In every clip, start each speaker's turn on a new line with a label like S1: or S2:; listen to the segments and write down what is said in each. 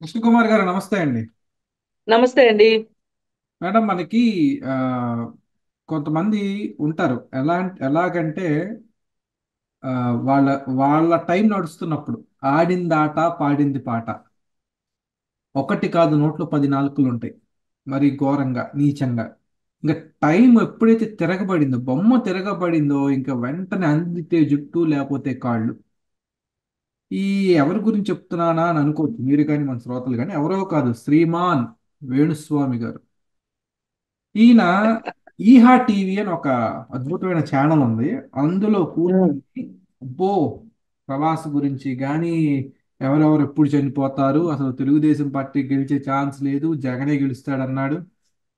S1: కృష్ణకుమార్ గారు నమస్తే అండి.
S2: నమస్తే అండి.
S1: మేడం మనకి ఆ, కొంతమంది ఉంటారు. ఎలాగంటే ఆ, వాళ్ళ వాళ్ళ టైం నడుస్తున్నప్పుడు ఆడింది ఆట పాడింది పాట ఒకటి కాదు నోట్లో 10 నాలుకలు ఉంటాయి. మరి ఘోరంగా నీచంగా ఇంకా టైం ఎప్పుడైతే తిరగబడిందో బొమ్మ తిరగబడిందో ఇంకా వెంటనే అందితే జుట్టు లేకపోతే కాళ్ళు. ఈ ఎవరి గురించి చెప్తున్నానా అని అనుకోవచ్చు మీరు కానీ మన శ్రోతలు కానీ, ఎవరో కాదు, శ్రీమాన్ వేణుస్వామి గారు. ఈయన ఈహా టీవీ అని ఒక అద్భుతమైన ఛానల్ ఉంది. అందులో
S2: ఉమ్,
S1: కూర్చొని అబ్బో ప్రవాస గురించి కానీ, ఎవరెవరు ఎప్పుడు చనిపోతారు, అసలు తెలుగుదేశం పార్టీ గెలిచే ఛాన్స్ లేదు, జగనే గెలుస్తాడన్నాడు.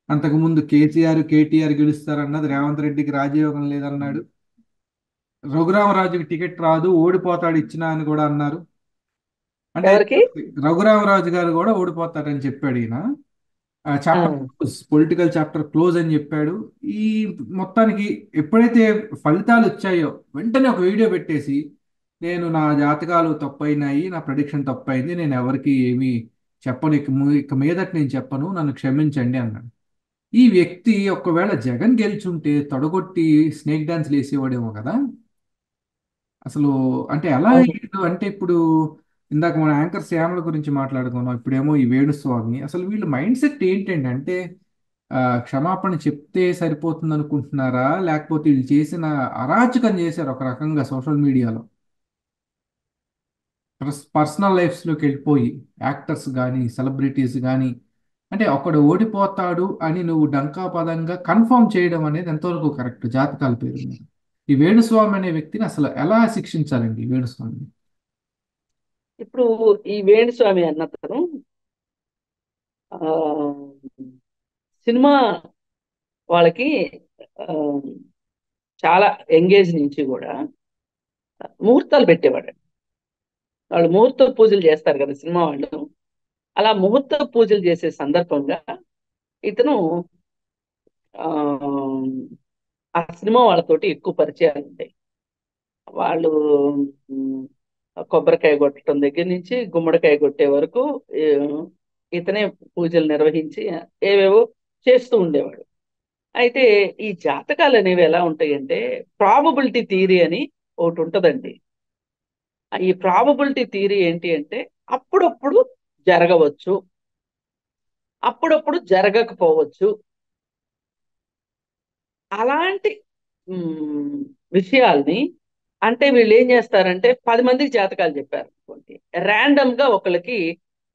S1: అంతకుముందు కేసీఆర్ కేటీఆర్ గెలుస్తారన్నది, రేవంత్ రెడ్డికి రాజయోగం లేదన్నాడు. రఘురామరాజుకి టికెట్ రాదు, ఓడిపోతాడు ఇచ్చినా అని కూడా అన్నారు. అంటే
S2: ఎవరికి?
S1: రఘురామరాజు గారు కూడా ఓడిపోతారని చెప్పాడు ఈయన.
S2: ఆ,
S1: chapter close, political chapter close అని చెప్పాడు. ఈ మొత్తానికి ఎప్పుడైతే ఫలితాలు వచ్చాయో వెంటనే ఒక వీడియో పెట్టేసి, నేను నా జాతకాలు తప్పైనాయి, నా ప్రెడిక్షన్ తప్పైంది, నేను ఎవరికి ఏమీ చెప్పను, ఇక మీదట నేను చెప్పను, నన్ను క్షమించండి అన్నాడు. ఈ వ్యక్తి ఒకవేళ జగన్ గెలిచుంటే తొడగొట్టి స్నేక్ డాన్స్లు వేసేవాడేమో కదా అసలు. అంటే ఎలా
S2: అవును.
S1: అయ్యాడు అంటే ఇప్పుడు ఇందాక మన యాంకర్ శ్యామల గురించి మాట్లాడుకున్నాం, ఇప్పుడేమో ఈ వేణుస్వామి. అసలు వీళ్ళ మైండ్ సెట్ ఏంటండి అంటే క్షమాపణ చెప్తే సరిపోతుంది అనుకుంటున్నారా, లేకపోతే వీళ్ళు చేసిన అరాచకం చేశారు ఒక రకంగా సోషల్ మీడియాలో, పర్సనల్ లైఫ్స్లోకి వెళ్ళిపోయి యాక్టర్స్ కానీ సెలబ్రిటీస్ కానీ. అంటే ఒకడు ఓడిపోతాడు అని నువ్వు డంకా పదంగా కన్ఫర్మ్ చేయడం అనేది ఎంతవరకు కరెక్ట్ జాతకాల పేరు మీద? ఈ వేణుస్వామి అనే వ్యక్తిని అసలు ఎలా శిక్షించాలండి ఈ వేణుస్వామిని?
S2: ఇప్పుడు ఈ వేణుస్వామి అన్నతను ఆ సినిమా వాళ్ళకి ఆ, చాలా ఎంగేజ్ నుంచి కూడా ముహూర్తాలు పెట్టేవాడు. వాళ్ళు ముహూర్త పూజలు చేస్తారు కదా సినిమా వాళ్ళు. అలా ముహూర్త పూజలు చేసే సందర్భంగా ఇతను ఆ ఆ సినిమా వాళ్ళతోటి ఎక్కువ పరిచయాలు ఉంటాయి. వాళ్ళు ఉమ్, కొబ్బరికాయ కొట్టడం దగ్గర నుంచి గుమ్మడికాయ కొట్టే వరకు ఈ, ఇతనే పూజలు నిర్వహించి ఏవేవో చేస్తూ ఉండేవాడు. అయితే ఈ జాతకాలు అనేవి ఎలా ఉంటాయంటే ప్రాబబిలిటీ థియరీ అని ఒకటి ఉంటదండి. ఈ ప్రాబబిలిటీ థియరీ ఏంటి అంటే అప్పుడప్పుడు జరగవచ్చు, అప్పుడప్పుడు జరగకపోవచ్చు. అలాంటి ఉమ్, విషయాల్ని అంటే వీళ్ళు ఏం చేస్తారంటే 10 మందికి జాతకాలు చెప్పారు అనుకోండి, ర్యాండమ్ గా ఒకళ్ళకి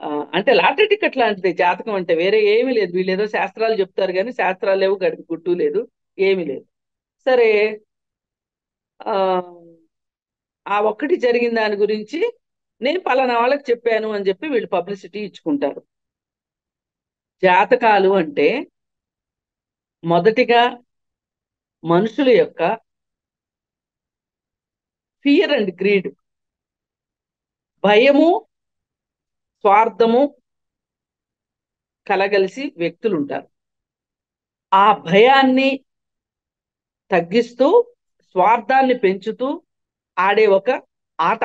S2: ఆ, అంటే లాటరీ టికెట్ లాంటిది జాతకం అంటే, వేరే ఏమీ లేదు. వీళ్ళు ఏదో శాస్త్రాలు చెప్తారు కానీ శాస్త్రాలు లేవు, గడిపి గుట్టు లేదు, ఏమీ లేదు. సరే, ఆ ఆ ఒక్కటి జరిగిన దాని గురించి నేను పలానా వాళ్ళకి చెప్పాను అని చెప్పి వీళ్ళు పబ్లిసిటీ ఇచ్చుకుంటారు. జాతకాలు అంటే మొదటిగా మనుషుల యొక్క ఫియర్ అండ్ గ్రీడ్, భయము, స్వార్థము కలగలిసి వ్యక్తులు ఉంటారు. ఆ భయాన్ని తగ్గిస్తూ స్వార్థాన్ని పెంచుతూ ఆడే ఒక ఆట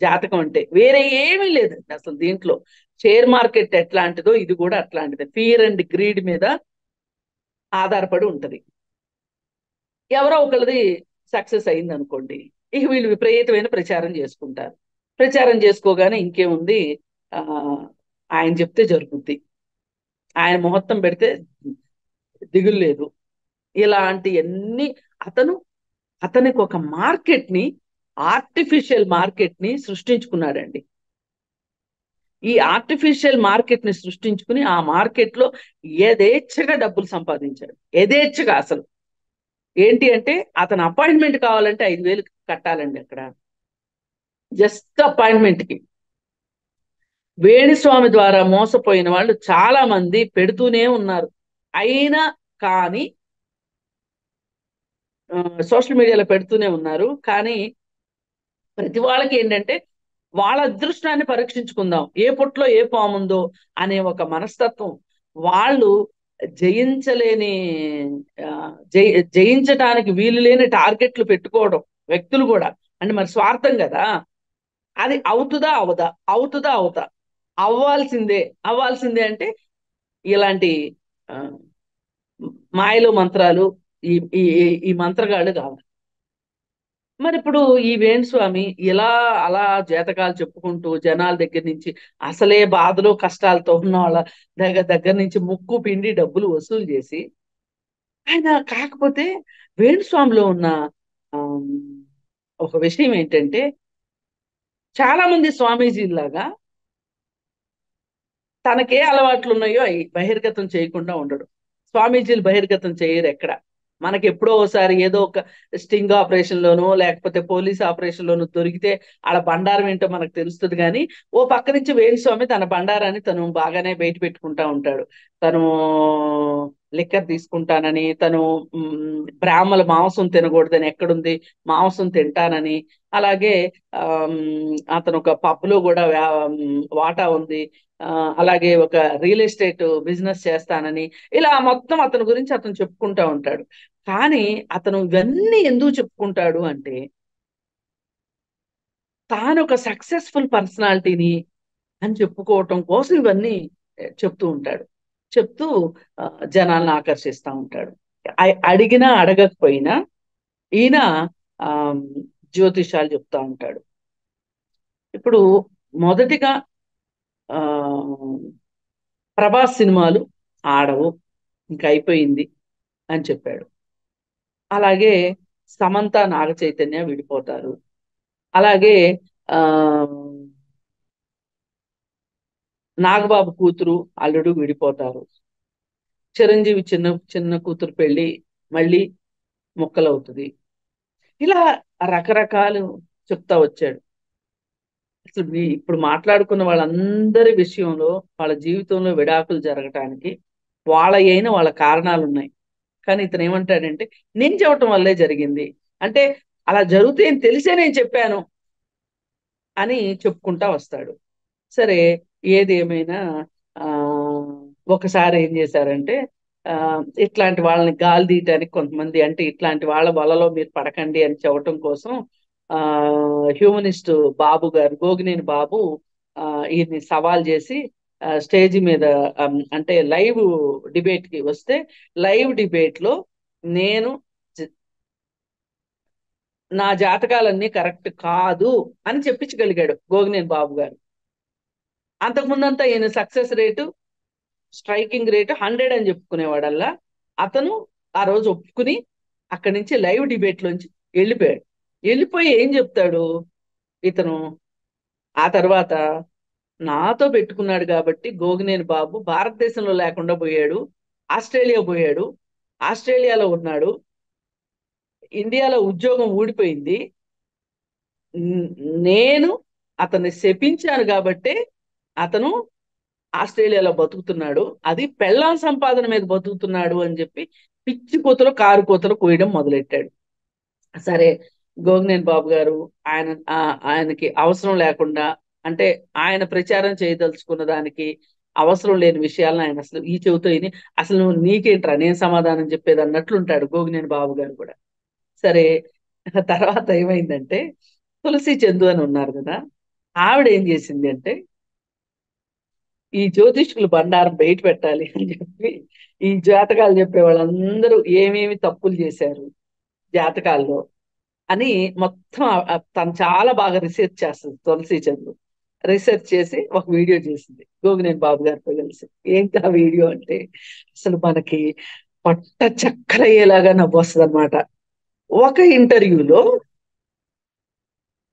S2: జాతకం అంటే. వేరే ఏమీ లేదండి అసలు దీంట్లో. షేర్ మార్కెట్ ఎట్లాంటిదో ఇది కూడా అట్లాంటిదే, ఫియర్ అండ్ గ్రీడ్ మీద ఆధారపడి ఉంటది. ఎవరో ఒకరిది సక్సెస్ అయింది అనుకోండి, ఇక వీళ్ళు విపరీతమైన ప్రచారం చేసుకుంటారు. ప్రచారం చేసుకోగానే ఇంకేముంది, ఆ ఆయన చెప్తే జరుగుద్ది, ఆయన ముహూర్తం పెడితే దిగులు లేదు, ఇలాంటివన్నీ. అతను అతనికి ఒక మార్కెట్ ని, ఆర్టిఫిషియల్ మార్కెట్ ని సృష్టించుకున్నాడండి. ఈ ఆర్టిఫిషియల్ మార్కెట్ ని సృష్టించుకుని ఆ మార్కెట్ లో యథేచ్ఛగా డబ్బులు సంపాదించాడు. యథేచ్ఛగా అసలు. ఏంటి అంటే అతను అపాయింట్మెంట్ కావాలంటే 5,000 కట్టాలండి అక్కడ, జస్ట్ అపాయింట్మెంట్ కి. వేణుస్వామి ద్వారా మోసపోయిన వాళ్ళు చాలా మంది పెడుతూనే ఉన్నారు. అయినా కానీ సోషల్ మీడియాలో పెడుతూనే ఉన్నారు కానీ ప్రతి వాళ్ళకి ఏంటంటే వాళ్ళ అదృష్టాన్ని పరీక్షించుకుందాం, ఏ పుట్లో ఏ పాము ఉందో అనే ఒక మనస్తత్వం. వాళ్ళు జయించలేని ఆ, జయించడానికి వీలు లేని టార్గెట్లు పెట్టుకోవడం వ్యక్తులు కూడా. అంటే మరి స్వార్థం కదా, అది అవుతుందా అవదా, అవుతుందా అవుతా, అవ్వాల్సిందే, అవ్వాల్సిందే అంటే ఇలాంటి ఆ, మాయలు మంత్రాలు, ఈ ఈ ఈ మంత్రగాళ్ళు కావాలి. మరి ఇప్పుడు ఈ వేణుస్వామి ఇలా అలా జాతకాలు చెప్పుకుంటూ జనాల దగ్గర నుంచి, అసలే బాధలు కష్టాలతో ఉన్న వాళ్ళ దగ్గర దగ్గర నుంచి ముక్కు పిండి డబ్బులు వసూలు చేసి ఆయన, కాకపోతే వేణుస్వామిలో ఉన్న ఆమ్, ఒక విషయం ఏంటంటే, చాలా మంది స్వామీజీలాగా తనకే అలవాట్లు ఉన్నాయో అవి బహిర్గతం చేయకుండా ఉండడు. స్వామీజీలు బహిర్గతం చేయరు ఎక్కడ. మనకి ఎప్పుడో ఒకసారి ఏదో ఒక స్టింగ్ ఆపరేషన్ లోనో లేకపోతే పోలీస్ ఆపరేషన్ లోనో దొరికితే ఆడ బండారం ఏంటో మనకు తెలుస్తుంది. కానీ ఓ పక్క నుంచి వేణుస్వామి తన బండారాన్ని తను బాగానే బయట పెట్టుకుంటా ఉంటాడు. తను లిక్కర్ తీసుకుంటానని, తను బ్రాహ్మల మాంసం తినకూడదని ఎక్కడుంది, మాంసం తింటానని, అలాగే అతను ఒక పబ్లో కూడా వాటా ఉంది, ఆ, అలాగే ఒక రియల్ ఎస్టేట్ బిజినెస్ చేస్తానని, ఇలా మొత్తం అతని గురించి అతను చెప్పుకుంటా ఉంటాడు. కానీ అతను ఇవన్నీ ఎందుకు చెప్పుకుంటాడు అంటే, తాను ఒక సక్సెస్ఫుల్ పర్సనాలిటీని అని చెప్పుకోవటం కోసం ఇవన్నీ చెప్తూ ఉంటాడు. చెప్తూ ఆ, జనాలను ఆకర్షిస్తూ ఉంటాడు. అడిగినా అడగకపోయినా ఈయన ఆ జ్యోతిషాలు చెప్తా ఉంటాడు. ఇప్పుడు మొదటిగా ఆ ప్రభాస్ సినిమాలు ఆడవు, ఇంకా అయిపోయింది అని చెప్పాడు. అలాగే సమంత నాగ చైతన్య విడిపోతారు. అలాగే ఆ నాగబాబు కూతురు అల్లుడు విడిపోతారు. చిరంజీవి చిన్న చిన్న కూతురు పెళ్లి మళ్ళీ ముక్కలవుతుంది. ఇలా రకరకాలు చెప్తా వచ్చాడు. అసలు ఇప్పుడు మాట్లాడుకున్న వాళ్ళందరి విషయంలో వాళ్ళ జీవితంలో విడాకులు జరగటానికి వాళ్ళ కారణాలు ఉన్నాయి. కానీ ఇతను ఏమంటాడంటే, నేను చెప్పటం వల్లే జరిగింది, అంటే అలా జరిగితే తెలిసే నేను చెప్పాను అని చెప్పుకుంటా వస్తాడు. సరే, ఏది ఏమైనా ఆ ఒకసారి ఏం చేశారంటే, ఆ ఇట్లాంటి వాళ్ళని గాలి తీయటానికి కొంతమంది, అంటే ఇట్లాంటి వాళ్ళ వలలో మీరు పడకండి అని చెప్పటం కోసం ఆ హ్యూమనిస్ట్ బాబు గారు, గోగినేని బాబు ఈయన్ని సవాల్ చేసి స్టేజ్ మీద అంటే లైవ్ డిబేట్ కి వస్తే, లైవ్ డిబేట్ లో నేను జ- నా జాతకాలన్నీ కరెక్ట్ కాదు అని చెప్పించగలిగాడు గోగినేని బాబు గారు. అంతకుముందంతా ఈయన సక్సెస్ రేటు, స్ట్రైకింగ్ రేటు 100 అని చెప్పుకునేవాడల్లా, అతను ఆ రోజు ఒప్పుకుని అక్కడి నుంచి లైవ్ డిబేట్ లోంచి వెళ్ళిపోయాడు. వెళ్ళిపోయి ఏం చెప్తాడు ఇతను ఆ తర్వాత, నాతో పెట్టుకున్నాడు కాబట్టి గోగినేని బాబు భారతదేశంలో లేకుండా పోయాడు, ఆస్ట్రేలియా పోయాడు, ఆస్ట్రేలియాలో ఉన్నాడు, ఇండియాలో ఉద్యోగం ఊడిపోయింది, న్- నేను అతన్ని శపించాను కాబట్టి అతను ఆస్ట్రేలియాలో బతుకుతున్నాడు, అది పెళ్ళాం సంపాదన మీద బతుకుతున్నాడు అని చెప్పి పిచ్చి కూతలు కారు కూతలు కోయడం మొదలెట్టాడు. సరే, గోగినేని బాబు గారు ఆయన ఆయనకి అవసరం లేకుండా, అంటే ఆయన ప్రచారం చేయదలుచుకున్న దానికి అవసరం లేని విషయాలను ఆయన అసలు ఈ చెవితో విని, అసలు నువ్వు నీకేంట్రా నేను సమాధానం చెప్పేది అన్నట్లుంటాడు గోగినేని బాబు గారు కూడా. సరే, తర్వాత ఏమైందంటే, తులసి చందు అని ఉన్నారు కదా, ఆవిడ ఏం చేసింది అంటే, ఈ జ్యోతిష్కులు బండారం బయట పెట్టాలి అని చెప్పి ఈ జాతకాలు చెప్పే వాళ్ళందరూ ఏమేమి తప్పులు చేశారు జాతకాల్లో అని మొత్తం తను చాలా బాగా రీసెర్చ్ చేస్తుంది తులసి చంద్రు. రీసెర్చ్ చేసి ఒక వీడియో చేసింది గోగినేని బాబు గారితో కలిసి. ఏంటి ఆ వీడియో అంటే, అసలు మనకి పొట్ట చక్కరయ్యేలాగా నవ్వు వస్తుంది అనమాట. ఒక ఇంటర్వ్యూలో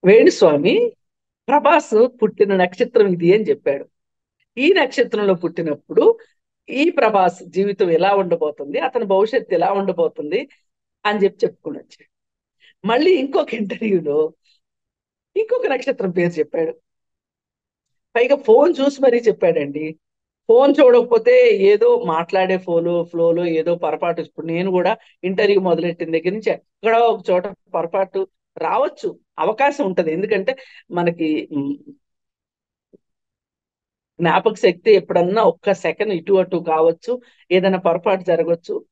S2: వేణుస్వామి ప్రభాస్ పుట్టిన నక్షత్రం ఇది అని చెప్పాడు. ఈ నక్షత్రంలో పుట్టినప్పుడు ఈ ప్రభాస్ జీవితం ఎలా ఉండబోతుంది, అతని భవిష్యత్తు ఎలా ఉండబోతుంది అని చెప్పి చెప్పుకుని వచ్చాడు. మళ్ళీ ఇంకొక ఇంటర్వ్యూలో ఇంకొక నక్షత్రం పేరు చెప్పాడు. పైగా ఫోన్ చూసి మరీ చెప్పాడండి. ఫోన్ చూడకపోతే ఏదో మాట్లాడే ఫ్లోలో ఏదో పొరపాటు, ఇప్పుడు నేను కూడా ఇంటర్వ్యూ మొదలెట్టిన దగ్గర నుంచి ఎక్కడ ఒక చోట పొరపాటు రావచ్చు, అవకాశం ఉంటది. ఎందుకంటే మనకి జ్ఞాపక శక్తి ఎప్పుడన్నా ఒక్క సెకండ్ ఇటు అటు కావచ్చు, ఏదైనా పొరపాటు జరగవచ్చు.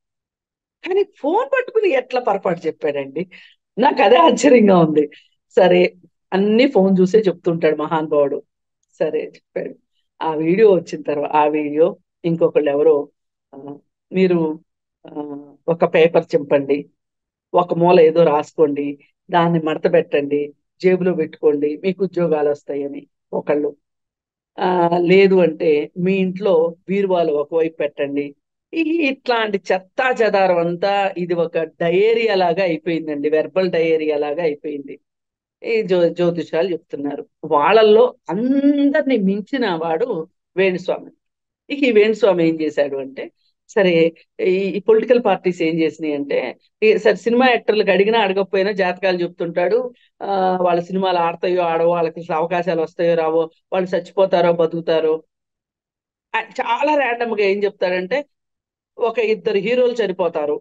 S2: కానీ ఫోన్ పట్టుకుని ఎట్లా పొరపాటు చెప్పాడండి, నాకు అదే ఆశ్చర్యంగా ఉంది. సరే, అన్ని ఫోన్ చూసే చెప్తుంటాడు మహానుభావుడు. సరే చెప్పాడు. ఆ వీడియో వచ్చిన తర్వాత ఆ వీడియో ఇంకొకళ్ళు ఎవరో ఆ, మీరు ఆ, ఒక పేపర్ చింపండి, ఒక మూల ఏదో రాసుకోండి, దాన్ని మడత పెట్టండి, జేబులో పెట్టుకోండి, మీకు ఉద్యోగాలు వస్తాయని ఒకళ్ళు. ఆ లేదు అంటే మీ ఇంట్లో బీరువాలు ఒకవైపు పెట్టండి. ఇట్లాంటి చెత్తా చెదారం అంతా ఇది ఒక డయేరియా లాగా అయిపోయిందండి, వెర్బల్ డయేరియా లాగా అయిపోయింది. ఈ జ్యోతిషాలు చెప్తున్నారు. వాళ్ళల్లో అందరిని మించిన వాడు వేణుస్వామి. ఈ వేణుస్వామి ఏం చేశాడు అంటే, సరే ఈ పొలిటికల్ పార్టీస్ ఏం చేసినాయి అంటే, సరే సినిమా యాక్టర్లకు అడిగినా అడగకపోయినా జాతకాలు చెప్తుంటాడు. ఆ వాళ్ళ సినిమాలు ఆడతాయో ఆడవో, వాళ్ళకి అసలు అవకాశాలు వస్తాయో రావో, వాళ్ళు చచ్చిపోతారో బతుకుతారో, చాలా ర్యాండమ్ గా ఏం చెప్తాడంటే, ఒక ఇద్దరు హీరోలు చనిపోతారు,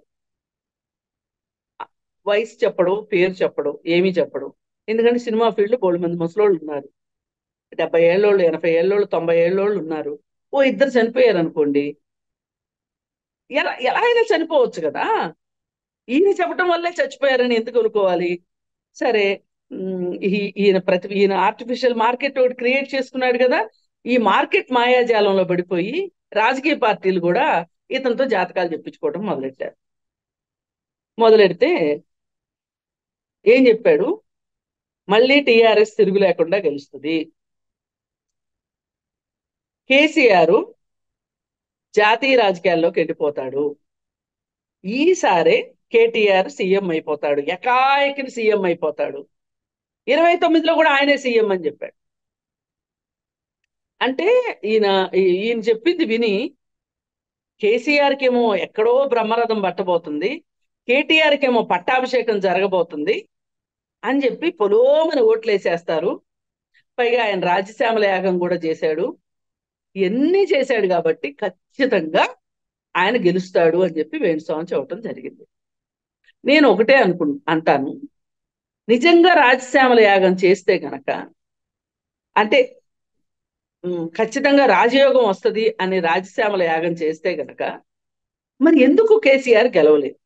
S2: వయసు చెప్పడు, పేరు చెప్పడు, ఏమీ చెప్పడు. ఎందుకంటే సినిమా ఫీల్డ్ బోల్డ్ మంది ముసలోళ్ళు ఉన్నారు, 70 ఏళ్ళోళ్ళు, 80 ఏళ్ళోళ్ళు, 90 ఏళ్ళోళ్ళు ఉన్నారు. ఓ ఇద్దరు చనిపోయారు అనుకోండి, ఎలా ఎలా అయినా చనిపోవచ్చు కదా. ఈయన చెప్పడం వల్లే చచ్చిపోయారని ఎందుకు అనుకోవాలి? సరే, ఈయన ఆర్టిఫిషియల్ మార్కెట్ ఒకటి క్రియేట్ చేసుకున్నాడు కదా. ఈ మార్కెట్ మాయాజాలంలో పడిపోయి రాజకీయ పార్టీలు కూడా ఇతనితో జాతకాలు చెప్పించుకోవడం మొదలెట్టారు. మొదలెడితే ఏం చెప్పాడు? మళ్ళీ టీఆర్ఎస్ తిరుగు లేకుండా గెలుస్తుంది, కేసీఆర్ జాతీయ రాజకీయాల్లోకి వెళ్ళిపోతాడు, ఈసారి కేటీఆర్ సీఎం అయిపోతాడు, ఎకాయకిని సీఎం అయిపోతాడు, 29లో కూడా ఆయనే సీఎం అని చెప్పాడు. అంటే ఈయన ఈయన చెప్పింది విని కేసీఆర్కి ఏమో ఎక్కడో బ్రహ్మరథం పట్టబోతుంది, కేటీఆర్కి ఏమో పట్టాభిషేకం జరగబోతుంది అని చెప్పి పొలోమని ఓట్లేసేస్తారు. పైగా ఆయన రాజశ్యామల యాగం కూడా చేశాడు, ఇవన్నీ చేశాడు కాబట్టి ఖచ్చితంగా ఆయన గెలుస్తాడు అని చెప్పి వేణుస్వామి చెప్పడం జరిగింది. నేను ఒకటే అంటాను, నిజంగా రాజశ్యామల యాగం చేస్తే గనక, అంటే ఖచ్చితంగా రాజయోగం వస్తుంది అని రాజశ్యామల యాగం చేస్తే గనక, మరి ఎందుకు కేసీఆర్ గెలవలేదు?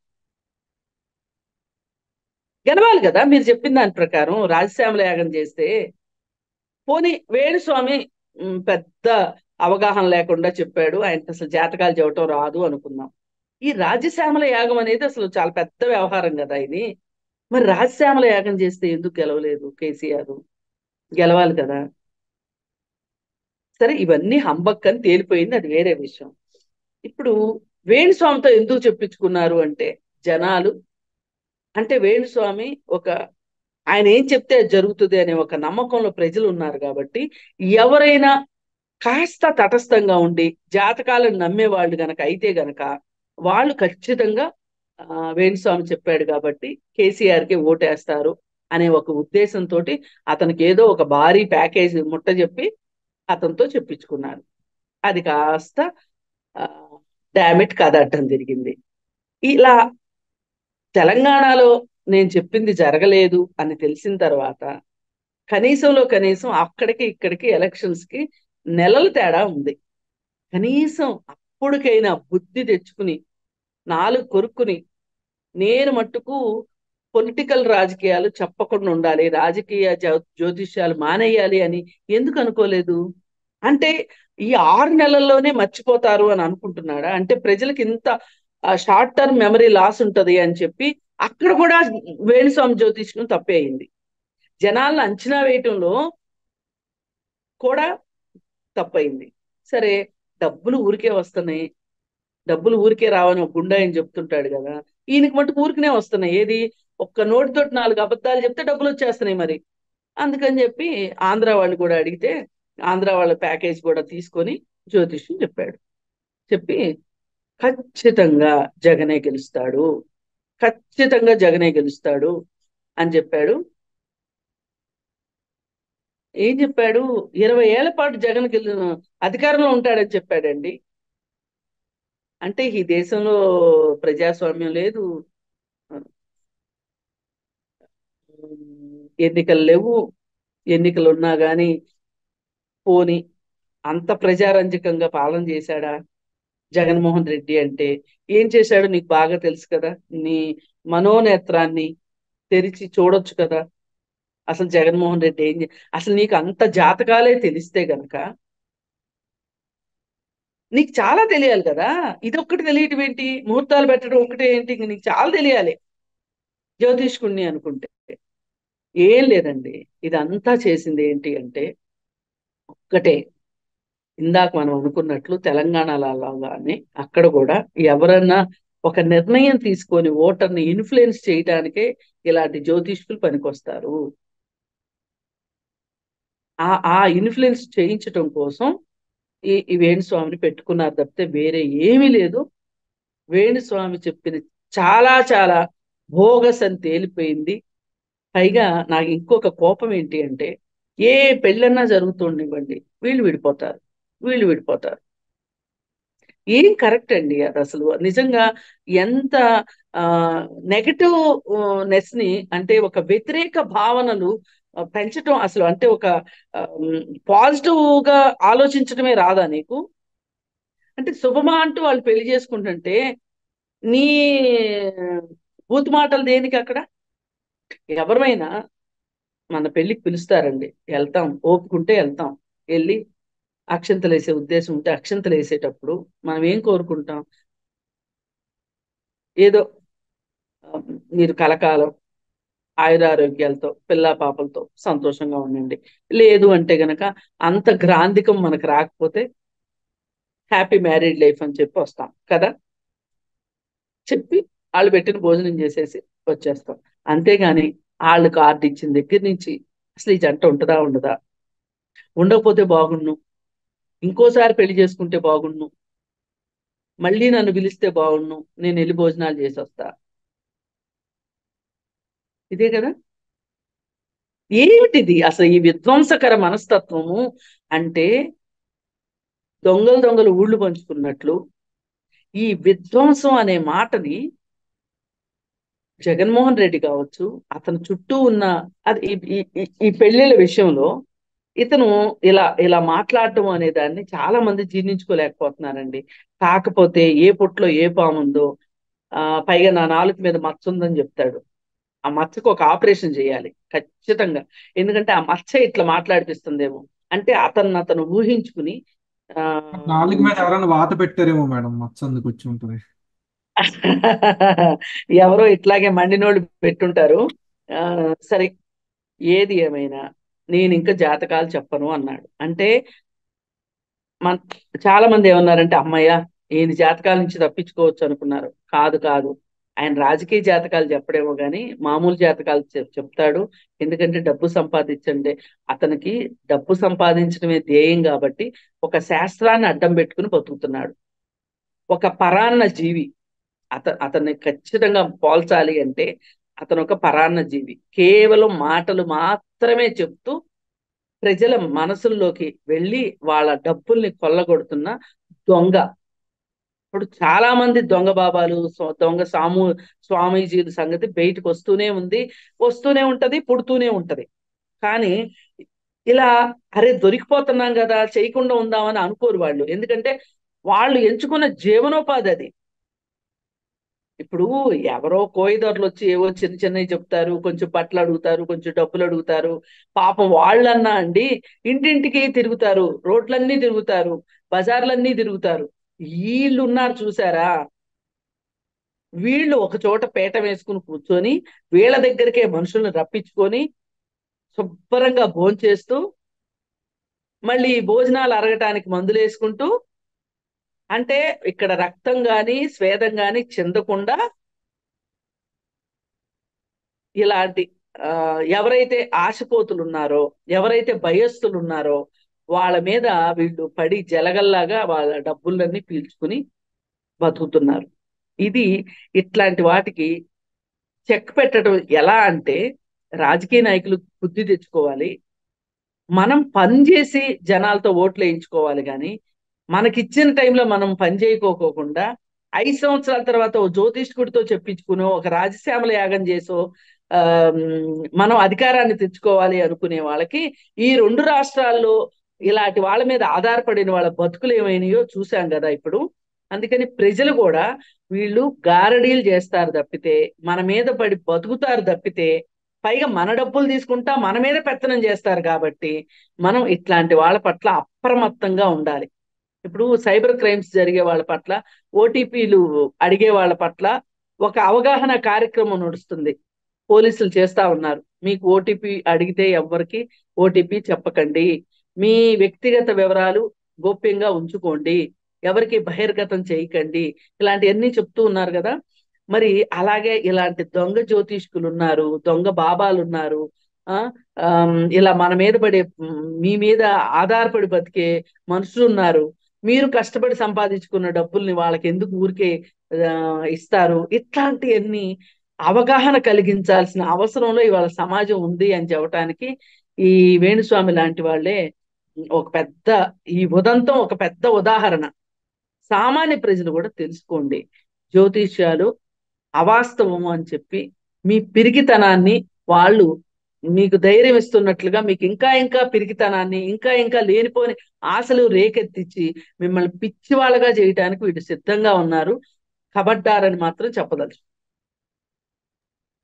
S2: గెలవాలి కదా. మీరు చెప్పిన దాని ప్రకారం రాజశ్యామల యాగం చేస్తే, పోనీ వేణుస్వామి పెద్ద అవగాహన లేకుండా చెప్పాడు, ఆయనకి అసలు జాతకాలు చెప్పటం రాదు అనుకుందాం. ఈ రాజశ్యామల యాగం అనేది అసలు చాలా పెద్ద వ్యవహారం కదా ఇది. మరి రాజశ్యామల యాగం చేస్తే ఎందుకు గెలవలేదు కేసీఆర్? గెలవాలి కదా. సరే, ఇవన్నీ హంబక్ అని తేలిపోయింది, అది వేరే విషయం. ఇప్పుడు వేణుస్వామితో ఎందుకు చెప్పించుకున్నారు అంటే, జనాలు అంటే వేణుస్వామి ఒక, ఆయన ఏం చెప్తే అది జరుగుతుంది అనే ఒక నమ్మకంలో ప్రజలు ఉన్నారు కాబట్టి, ఎవరైనా కాస్త తటస్థంగా ఉండి జాతకాలను నమ్మేవాళ్ళు గనక అయితే గనక, వాళ్ళు ఖచ్చితంగా వేణుస్వామి చెప్పాడు కాబట్టి కేసీఆర్కి ఓటేస్తారు అనే ఒక ఉద్దేశంతో అతనికి ఏదో ఒక భారీ ప్యాకేజ్ ముట్ట చెప్పి అతనితో చెప్పించుకున్నారు. అది కాస్త డామిట్ కదట్టం జరిగింది. ఇలా తెలంగాణలో నేను చెప్పింది జరగలేదు అని తెలిసిన తర్వాత, కనీసంలో కనీసం అక్కడికి ఇక్కడికి ఎలక్షన్స్ కి నెలల తేడా ఉంది. కనీసం అప్పటికైనా బుద్ధి తెచ్చుకుని, నాలుగు కొరుక్కుని, నేను మట్టుకు పొలిటికల్ రాజకీయాలు చెప్పకుండా ఉండాలి, రాజకీయ జ్యోతిష్యాలు మానేయాలి అని ఎందుకు అనుకోలేదు? అంటే ఈ 6 నెలల్లోనే మర్చిపోతారు అని అనుకుంటున్నాడా? అంటే ప్రజలకు ఇంత షార్ట్ టర్మ్ మెమరీ లాస్ ఉంటది అని చెప్పి అక్కడ కూడా వేణుస్వామి జ్యోతిష్యం తప్పే అయింది. జనాలను అంచనా వేయటంలో కూడా తప్పయింది. సరే, డబ్బులు ఊరికే వస్తున్నాయి, డబ్బులు ఊరికే రావని ఒక గుండా అని చెప్తుంటాడు కదా, ఈయనకి మటుకు ఊరికనే వస్తున్నాయి. ఏది, ఒక్క నోటితోటి 4 అబద్ధాలు చెప్తే డబ్బులు వచ్చేస్తున్నాయి మరి. అందుకని చెప్పి ఆంధ్ర వాళ్ళు కూడా అడిగితే, ఆంధ్ర వాళ్ళ ప్యాకేజ్ కూడా తీసుకొని జ్యోతిష్యం చెప్పాడు. చెప్పి ఖచ్చితంగా జగనే గెలుస్తాడు, ఖచ్చితంగా జగనే గెలుస్తాడు అని చెప్పాడు. ఏం చెప్పాడు? 20 ఏళ్ల పాటు జగన్ అధికారంలో ఉంటాడని చెప్పాడండి. అంటే ఈ దేశంలో ప్రజాస్వామ్యం లేదు, ఎన్నికలు లేవు, ఎన్నికలు ఉన్నా కానీ పోని అంత ప్రజారంజకంగా పాలన చేశాడా జగన్మోహన్ రెడ్డి? అంటే ఏం చేశాడు నీకు బాగా తెలుసు కదా, నీ మనోనేత్రాన్ని తెరిచి చూడొచ్చు కదా. అసలు జగన్మోహన్ రెడ్డి అసలు నీకు అంత జాతకాలే తెలిస్తే గనక నీకు చాలా తెలియాలి కదా. ఇది ఒక్కటి తెలియటం ఏంటి, ముహూర్తాలు పెట్టడం ఒక్కటే ఏంటి, ఇంక నీకు చాలా తెలియాలి జ్యోతిష్కుణ్ణి అనుకుంటే. ఏం లేదండి, ఇదంతా చేసింది ఏంటి అంటే ఒక్కటే. ఇందాక మనం అనుకున్నట్లు తెలంగాణలోగానే అక్కడ కూడా ఎవరన్నా ఒక నిర్ణయం తీసుకొని ఓటర్ని ఇన్ఫ్లుయెన్స్ చేయడానికే ఇలాంటి జ్యోతిష్కులు పనికొస్తారు. ఆ ఇన్ఫ్లుయెన్స్ చేయించటం కోసం ఈ వేణుస్వామిని పెట్టుకున్నారు తప్పితే వేరే ఏమీ లేదు. వేణుస్వామి చెప్పిన చాలా చాలా బోగస్ అని తేలిపోయింది. పైగా నాకు ఇంకొక కోపం ఏంటి అంటే, ఏ పెళ్ళన్నా జరుగుతుండివ్వండి, వీళ్ళు విడిపోతారు, వీళ్ళు విడిపోతారు. ఏం కరెక్ట్ అండి అది అసలు నిజంగా. ఎంత ఆ నెగటివ్ నెస్ ని, అంటే ఒక వ్యతిరేక భావనలు పెంచటం అసలు, అంటే ఒక పాజిటివ్ గా ఆలోచించడమే రాదా నీకు? అంటే శుభమా అంటూ వాళ్ళు పెళ్లి చేసుకుంటుంటే నీ బూతు మాటలు దేనికి అక్కడ? ఎవరైనా మన పెళ్లికి పిలుస్తారండి, వెళ్తాం, ఓపుకుంటే వెళ్తాం. వెళ్ళి అక్షంతలు వేసే ఉద్దేశం ఉంటే అక్షంతలు వేసేటప్పుడు మనం ఏం కోరుకుంటాం? ఏదో ఆ, మీరు కలకాలం ఆయురారోగ్యాలతో పిల్లా పాపలతో సంతోషంగా ఉండండి. లేదు అంటే గనక అంత గ్రాంధికం మనకు రాకపోతే హ్యాపీ మ్యారీడ్ లైఫ్ అని చెప్పి వస్తాం కదా. చెప్పి వాళ్ళు పెట్టిన భోజనం చేసేసి వచ్చేస్తాం. అంతేగాని వాళ్ళు కార్డు ఇచ్చిన దగ్గర నుంచి అసలు ఈ జంట ఉంటుందా ఉండదా, ఉండకపోతే బాగుండు, ఇంకోసారి పెళ్లి చేసుకుంటే బాగుండు, మళ్ళీ నన్ను పిలిస్తే బాగుండు, నేను వెళ్ళి భోజనాలు చేసి వస్తా, ఇదే కదా. ఏమిటిది అసలు ఈ విధ్వంసకర మనస్తత్వము? అంటే దొంగలు దొంగలు ఊళ్ళు పంచుకున్నట్లు ఈ విధ్వంసం అనే మాటని జగన్మోహన్ రెడ్డి కావచ్చు, అతని చుట్టూ ఉన్న అది ఈ పెళ్లిళ్ళ విషయంలో ఇతను ఇలా ఇలా మాట్లాడటం అనే దాన్ని చాలా మంది జీర్ణించుకోలేకపోతున్నారండి. కాకపోతే ఏ పుట్లో ఏ పాముందో, పైగా నా నాలుక మీద మచ్చ ఉందని చెప్తాడు. ఆ మచ్చకు ఒక ఆపరేషన్ చేయాలి ఖచ్చితంగా. ఎందుకంటే ఆ మచ్చ ఇట్లా మాట్లాడిపిస్తుందేమో, అంటే అతను ఊహించుకుని ఆ
S1: నాలుగు మీద ఎవరైనా వాత పెట్టారేమో మేడం, మచ్చందుకు వచ్చి ఉంటుంది.
S2: ఎవరో ఇట్లాగే మండినోళ్ళు పెట్టుంటారు. ఆ సరే, ఏది ఏమైనా నేను ఇంకా జాతకాలు చెప్పను అన్నాడు. అంటే మన చాలా మంది ఏమన్నారంటే అమ్మయ్య, ఈయన జాతకాల నుంచి తప్పించుకోవచ్చు అనుకున్నారు. కాదు కాదు, ఆయన రాజకీయ జాతకాలు చెప్పడేమో కానీ మామూలు జాతకాలు చెప్తాడు. ఎందుకంటే డబ్బు సంపాదించండి, అతనికి డబ్బు సంపాదించడమే ధ్యేయం కాబట్టి ఒక శాస్త్రాన్ని అడ్డం పెట్టుకుని బతుకుతున్నాడు. ఒక పరాన్న జీవి. అతన్ని ఖచ్చితంగా పోల్చాలి అంటే అతను ఒక పరాన్న జీవి. కేవలం మాటలు మాత్రమే చెప్తూ ప్రజల మనసుల్లోకి వెళ్ళి వాళ్ళ డబ్బుల్ని కొల్లగొడుతున్న దొంగ. ఇప్పుడు చాలా మంది దొంగ బాబాలు, దొంగ స్వామీజీల సంగతి బయటకు వస్తూనే ఉంది, వస్తూనే ఉంటది, పుడుతూనే ఉంటది. కానీ ఇలా అరే దొరికిపోతున్నాం కదా, చేయకుండా ఉందామని అనుకోరు వాళ్ళు. ఎందుకంటే వాళ్ళు ఎంచుకున్న జీవనోపాధి అది. ఇప్పుడు ఎవరో కోయిదొరలు వచ్చి ఏవో చిన్న చిన్నవి చెప్తారు, కొంచెం బట్టలు అడుగుతారు, కొంచెం డబ్బులు అడుగుతారు. పాపం వాళ్ళన్నా అండి ఇంటింటికి తిరుగుతారు, రోడ్లన్నీ తిరుగుతారు, బజార్లన్నీ తిరుగుతారు. వీళ్ళు ఉన్నారు చూసారా, వీళ్ళు ఒక చోట పీట వేసుకుని కూర్చొని వీళ్ళ దగ్గరికే మనుషుల్ని రప్పించుకొని శుభ్రంగా భోంచేస్తూ మళ్ళీ భోజనాలు అరగటానికి మందులు వేసుకుంటూ, అంటే ఇక్కడ రక్తం గాని స్వేదం గాని చెందకుండా ఇలాంటి ఆ ఎవరైతే ఆశపోతులు ఉన్నారో, ఎవరైతే భయస్థులు ఉన్నారో వాళ్ళ మీద వీళ్ళు పడి జలగల్లాగా వాళ్ళ డబ్బులన్నీ పీల్చుకుని బతుకుతున్నారు. ఇది ఇట్లాంటి వాటికి చెక్ పెట్టడం ఎలా అంటే రాజకీయ నాయకులు బుద్ధి తెచ్చుకోవాలి. మనం పని చేసి జనాలతో ఓట్లు వేయించుకోవాలి కానీ మనకిచ్చిన టైంలో మనం పని చేయకోకుండా 5 సంవత్సరాల తర్వాత ఓ జ్యోతిష్కుడితో చెప్పించుకునో ఒక రాజశ్యామల యాగం చేసో ఆ మనం అధికారాన్ని తెచ్చుకోవాలి అనుకునే వాళ్ళకి ఈ రెండు రాష్ట్రాల్లో ఇలాంటి వాళ్ళ మీద ఆధారపడిన వాళ్ళ బతుకులు ఏమైనాయో చూసాం కదా ఇప్పుడు. అందుకని ప్రజలు కూడా వీళ్ళు గారడీలు చేస్తారు తప్పితే మన మీద పడి బతుకుతారు తప్పితే, పైగా మన డబ్బులు తీసుకుంటా మన మీద పెత్తనం చేస్తారు కాబట్టి మనం ఇట్లాంటి వాళ్ళ పట్ల అప్రమత్తంగా ఉండాలి. ఇప్పుడు సైబర్ క్రైమ్స్ జరిగే వాళ్ళ పట్ల, ఓటీపీలు అడిగే వాళ్ళ పట్ల ఒక అవగాహన కార్యక్రమం నడుస్తుంది. పోలీసులు చేస్తా ఉన్నారు. మీకు ఓటీపీ అడిగితే ఎవ్వరికి ఓటీపీ చెప్పకండి, మీ వ్యక్తిగత వివరాలు గోప్యంగా ఉంచుకోండి, ఎవరికి బహిర్గతం చేయకండి, ఇలాంటివన్నీ చెప్తూ ఉన్నారు కదా. మరి అలాగే ఇలాంటి దొంగ జ్యోతిష్కులు ఉన్నారు, దొంగ బాబాలు ఉన్నారు. ఆ ఇలా మన మీద పడే, మీ మీద ఆధారపడి బతికే మనుషులు ఉన్నారు. మీరు కష్టపడి సంపాదించుకున్న డబ్బుల్ని వాళ్ళకి ఎందుకు ఊరికే ఆ, ఇస్తారు? ఇట్లాంటివన్నీ అవగాహన కలిగించాల్సిన అవసరంలో ఇవాళ సమాజం ఉంది అని చెప్పడానికి ఈ వేణుస్వామి లాంటి వాళ్ళే ఒక పెద్ద, ఈ ఉదంతం ఒక పెద్ద ఉదాహరణ. సామాన్య ప్రజలు కూడా తెలుసుకోండి, జ్యోతిష్యాలు అవాస్తవము అని చెప్పి మీ పిరికితనాన్ని వాళ్ళు మీకు ధైర్యం ఇస్తున్నట్లుగా మీకు ఇంకా ఇంకా పిరికితనాన్ని, ఇంకా ఇంకా లేనిపోని ఆశలు రేకెత్తించి మిమ్మల్ని పిచ్చి వాళ్ళగా చేయడానికి వీళ్ళు సిద్ధంగా ఉన్నారు. కబడ్డారని మాత్రం చెప్పదలుచు.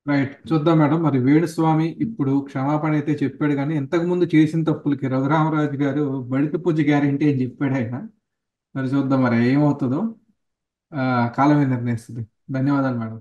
S1: రైట్, చూద్దాం మేడం. మరి వేణుస్వామి ఇప్పుడు క్షమాపణ అయితే చెప్పాడు, కానీ ఇంతకు ముందు చేసిన తప్పులకి రఘురామరాజు గారు బడిత పూజ గ్యారెంటీ అని చెప్పాడు ఆయన. మరి చూద్దాం మరి ఏమవుతుందో, కాలమే నిర్ణయిస్తుంది. ధన్యవాదాలు మేడం.